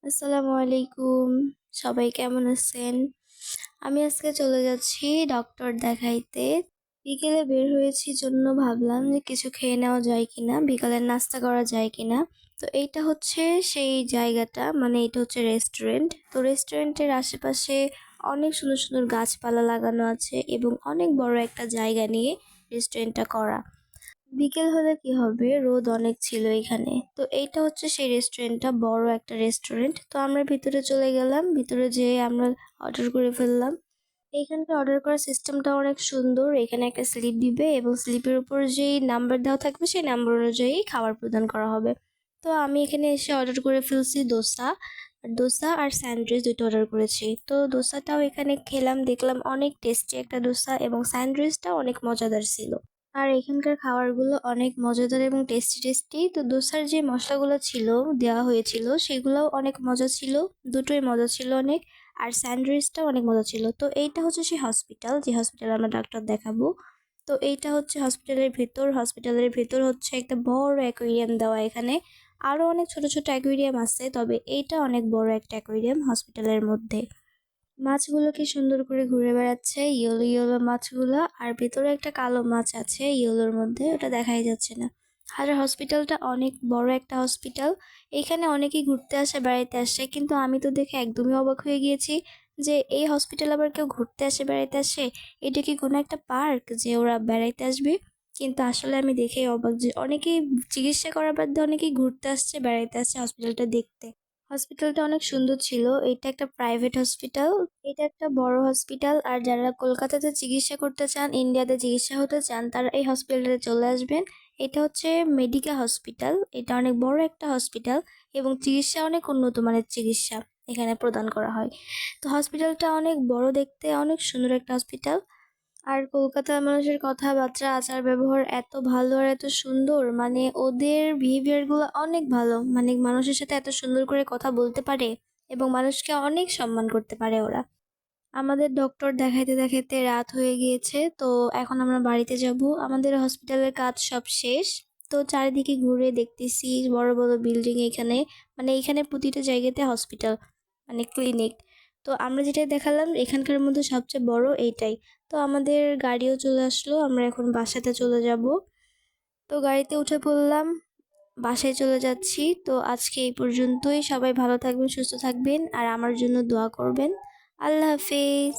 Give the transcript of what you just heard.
আসসালামু আলাইকুম। সবাই কেমন আছেন? আমি আজকে চলে যাচ্ছি ডক্টর দেখাইতে। বিকেলে বের হয়েছি জন্য ভাবলাম যে কিছু খেয়ে নেওয়া যায় কিনা, বিকালের নাস্তা করা যায় কিনা। তো এইটা হচ্ছে সেই জায়গাটা, মানে এটা হচ্ছে রেস্টুরেন্ট। তো রেস্টুরেন্টের আশেপাশে অনেক সুন্দর সুন্দর গাছপালা লাগানো আছে এবং অনেক বড় একটা জায়গা নিয়ে রেস্টুরেন্টটা করা। বিকেল হলে কি হবে, রোদ অনেক ছিল এখানে। তো এইটা হচ্ছে সেই রেস্টুরেন্টটা, বড় একটা রেস্টুরেন্ট। তো আমরা ভিতরে চলে গেলাম, ভিতরে যেয়ে আমরা অর্ডার করে ফেললাম। এইখানকার অর্ডার করার সিস্টেমটা অনেক সুন্দর। এখানে একটা স্লিপ দিবে এবং স্লিপের উপর যেই নাম্বার দেওয়া থাকবে সেই নাম্বার অনুযায়ী খাবার প্রদান করা হবে। তো আমি এখানে এসে অর্ডার করে ফেলছি দোসা আর স্যান্ডউইচ দুটো অর্ডার করেছি। তো দোসাটাও এখানে খেলাম, দেখলাম অনেক টেস্টি একটা দোসা এবং স্যান্ডউইচটাও অনেক মজাদার ছিল। আর এখানকার খাবারগুলো অনেক মজাদার এবং টেস্টি টেস্টি। তো দোসার যে মশলাগুলো ছিল, দেওয়া হয়েছিল, সেগুলোও অনেক মজা ছিল। দুটোই মজা ছিল অনেক। আর স্যান্ডউইচটাও অনেক মজা ছিল। তো এইটা হচ্ছে সেই হসপিটাল, যে হসপিটালে আমরা ডাক্তার দেখাবো। তো এইটা হচ্ছে হসপিটালের ভেতর হচ্ছে একটা বড় অ্যাকুয়ারিয়াম দেওয়া এখানে। আরো অনেক ছোট ছোট অ্যাকুয়ারিয়াম আছে, তবে এইটা অনেক বড় একটা অ্যাকুয়ারিয়াম হসপিটালের মধ্যে। মাছগুলো কি সুন্দর করে ঘুরে বেড়াচ্ছে, ইয়েলো ইয়েলো মাছগুলো। আর ভেতরে একটা কালো মাছ আছে ইয়েলোর মধ্যে, ওটা দেখাই যাচ্ছে না। আর হসপিটালটা অনেক বড় একটা হসপিটাল। এখানে অনেকেই ঘুরতে আসে, বেড়াইতে আসে, কিন্তু আমি তো দেখে একদমই অবাক হয়ে গিয়েছি যে এই হসপিটাল আবার কেউ ঘুরতে আসে, বেড়াইতে আসে। এটা কি কোনো একটা পার্ক যে ওরা বেড়াইতে আসবে? কিন্তু আসলে আমি দেখেই অবাক যে অনেকেই চিকিৎসা করার বাদে অনেকেই ঘুরতে আসছে, বেড়াইতে আসছে হসপিটালটা দেখতে। হসপিটালটা অনেক সুন্দর ছিল। এটা একটা প্রাইভেট হসপিটাল। এটা একটা বড় হসপিটাল। আর যারা কলকাতাতে চিকিৎসা করতে চান, ইন্ডিয়াতে চিকিৎসা হতে চান, তারা এই হসপিটালে চলে আসবেন। এটা হচ্ছে মেডিকা হসপিটাল। এটা অনেক বড় একটা হসপিটাল এবং চিকিৎসা অনেক উন্নত মানের চিকিৎসা এখানে প্রদান করা হয়। তো হসপিটালটা অনেক বড়, দেখতে অনেক সুন্দর একটা হসপিটাল। আর কলকাতার মানুষের কথাবার্তা, আচার ব্যবহার এত ভালো আর এত সুন্দর, মানে ওদের বিহেভিয়ার গুলো অনেক ভালো। মানে মানুষের সাথে এত সুন্দর করে কথা বলতে পারে এবং মানুষকে অনেক সম্মান করতে পারে ওরা। আমাদের ডক্টর দেখাইতে দেখাইতে রাত হয়ে গিয়েছে। তো এখন আমরা বাড়িতে যাব। আমাদের হসপিটালের কাজ সব শেষ। তো চারিদিকে ঘুরে দেখতেছি বড় বড় বিল্ডিং এখানে, মানে এখানে প্রতিটা জায়গাতে হসপিটাল, মানে ক্লিনিক। তো আমরা যেটা দেখালাম এখানকার মধ্যে সবচেয়ে বড় এইটাই। তো আমাদের গাড়িও চলে আসলো, আমরা এখন বাসাতে চলে যাব। তো গাড়িতে উঠে পড়লাম, বাসায় চলে যাচ্ছি। তো আজকে এই পর্যন্তই। সবাই ভালো থাকবেন, সুস্থ থাকবেন আর আমার জন্য দোয়া করবেন। আল্লাহ হাফেজ।